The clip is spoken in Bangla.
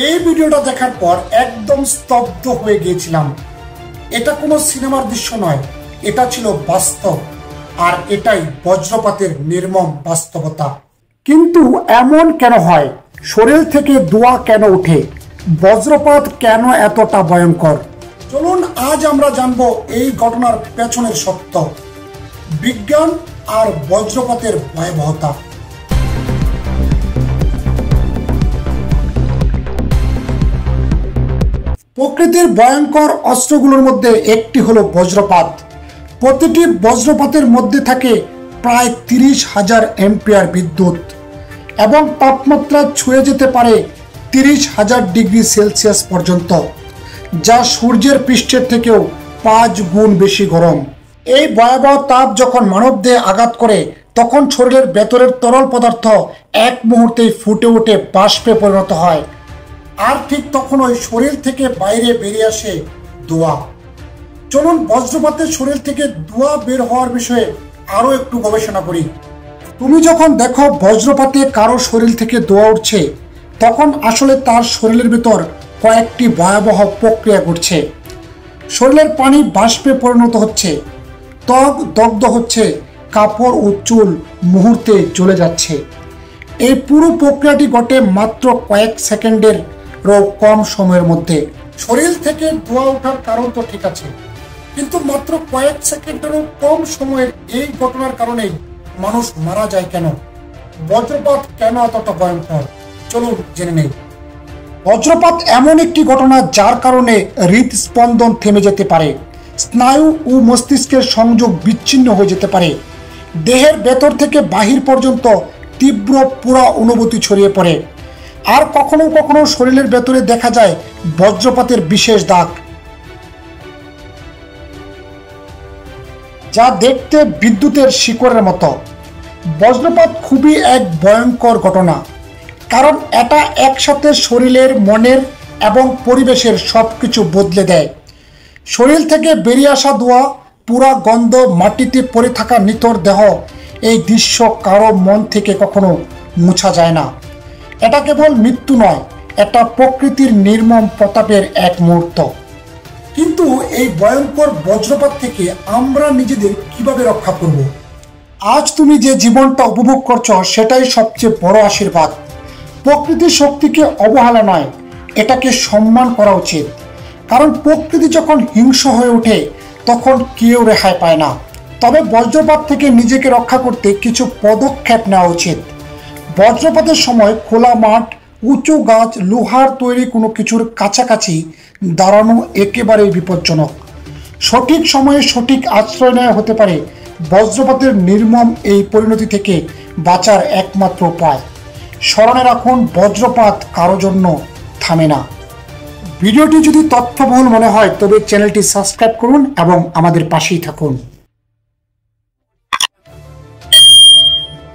এই ভিডিওটা দেখার পর একদম স্তব্ধ হয়ে গিয়েছিলাম। এটা কোনো সিনেমার দৃশ্য নয়, এটা ছিল বাস্তব, আর এটাই বজ্রপাতের নির্মম বাস্তবতা। কিন্তু এমন কেন হয়? শরীর থেকে ধোঁয়া কেন ওঠে? বজ্রপাত কেন এতটা ভয়ঙ্কর? চলুন আজ আমরা জানবো এই ঘটনার পেছনের সত্য, বিজ্ঞান আর বজ্রপাতের ভয়াবহতা। প্রকৃতির ভয়ঙ্কর অস্ত্রগুলোর মধ্যে একটি হলো বজ্রপাত। প্রতিটি বজ্রপাতের মধ্যে থাকে প্রায় 30,000 অ্যাম্পিয়ার বিদ্যুৎ এবং তাপমাত্রা ছুঁয়ে যেতে পারে 30,000 ডিগ্রি সেলসিয়াস পর্যন্ত, যা সূর্যের পৃষ্ঠের থেকেও 5 গুণ বেশি গরম। এই ভয়াবহ তাপ যখন মানবদেহে আঘাত করে তখন শরীরের ভেতরের তরল পদার্থ এক মুহূর্তেই ফুটে উঠে বাষ্পে পরিণত হয়, আর ঠিক তখনই শরীর থেকে বাইরে বেরিয়ে আসে ধোঁয়া। চলুন বজ্রপাতের শরীর থেকে ধোঁয়া বের হওয়ার বিষয়ে আরো একটু গবেষণা করি। তুমি যখন দেখো বজ্রপাতে কারো শরীর থেকে ধোঁয়া উঠছে, তখন আসলে তার শরীরের ভিতর কয়েকটি ভয়াবহ প্রক্রিয়া ঘটছে। শরীরের পানি বাষ্পে পরিণত হচ্ছে, ত্বক দগ্ধ হচ্ছে, কাপড় ও চুল মুহূর্তে জ্বলে যাচ্ছে। এই পুরো প্রক্রিয়াটি ঘটে মাত্র কয়েক সেকেন্ডেরও কম সময়ের মধ্যে। শরীর থেকে ধোঁয়া ওঠার কারণ তো ঠিক আছে, কিন্তু মাত্র কয়েক সেকেন্ডেরও কম সময়ের এই ঘটনার কারণে মানুষ মারা যায় কেন? বজ্রপাত কেন এতটা ভয়ঙ্কর? চলুন জেনে নেই। বজ্রপাত এমন একটি ঘটনা যার কারণে হৃদস্পন্দন থেমে যেতে পারে, স্নায়ু ও মস্তিষ্কের সংযোগ বিচ্ছিন্ন হয়ে যেতে পারে, দেহের ভেতর থেকে বাহির পর্যন্ত তীব্র পুরা অনুভূতি ছড়িয়ে পড়ে, আর কখনো কখনো শরীরের ভেতরে দেখা যায় বজ্রপাতের বিশেষ দাগ, যা দেখতে বিদ্যুতের শিকড়ের মতো। বজ্রপাত খুবই এক ভয়ঙ্কর ঘটনা, কারণ এটা একসাথে শরীরের, মনের এবং পরিবেশের সবকিছু বদলে দেয়। শরীর থেকে বেরিয়ে আসা ধোঁয়া, পুরা গন্ধ, মাটিতে পড়ে থাকা নিথর দেহ, এই দৃশ্য কারো মন থেকে কখনো মুছা যায় না। এটা কেবল মৃত্যু নয়, এটা প্রকৃতির নির্মম প্রতাপের এক মুহূর্ত। কিন্তু এই ভয়ঙ্কর বজ্রপাত থেকে আমরা নিজেদের কিভাবে রক্ষা করব? আজ তুমি যে জীবনটা উপভোগ করছো সেটাই সবচেয়ে বড় আশীর্বাদ। প্রকৃতির শক্তিকে অবহেলা নয়, এটাকে সম্মান করা উচিত, কারণ প্রকৃতি যখন হিংস্র হয়ে ওঠে তখন কেউ রেহাই পায় না। তবে বজ্রপাত থেকে নিজেকে রক্ষা করতে কিছু পদক্ষেপ নেওয়া উচিত। বজ্রপাতের সময় খোলা মাঠ, উঁচু গাছ, লোহার তৈরি কোনো কিছুর কাছাকাছি দাঁড়ানো একেবারেই বিপজ্জনক। সঠিক সময়ে সঠিক আশ্রয় নেওয়া হতে পারে বজ্রপাতের নির্মম এই পরিণতি থেকে বাঁচার একমাত্র উপায়। স্মরণে রাখুন, বজ্রপাত কারো জন্য থামে না। ভিডিওটি যদি তথ্যবহুল মনে হয় তবে চ্যানেলটি সাবস্ক্রাইব করুন এবং আমাদের পাশেই থাকুন।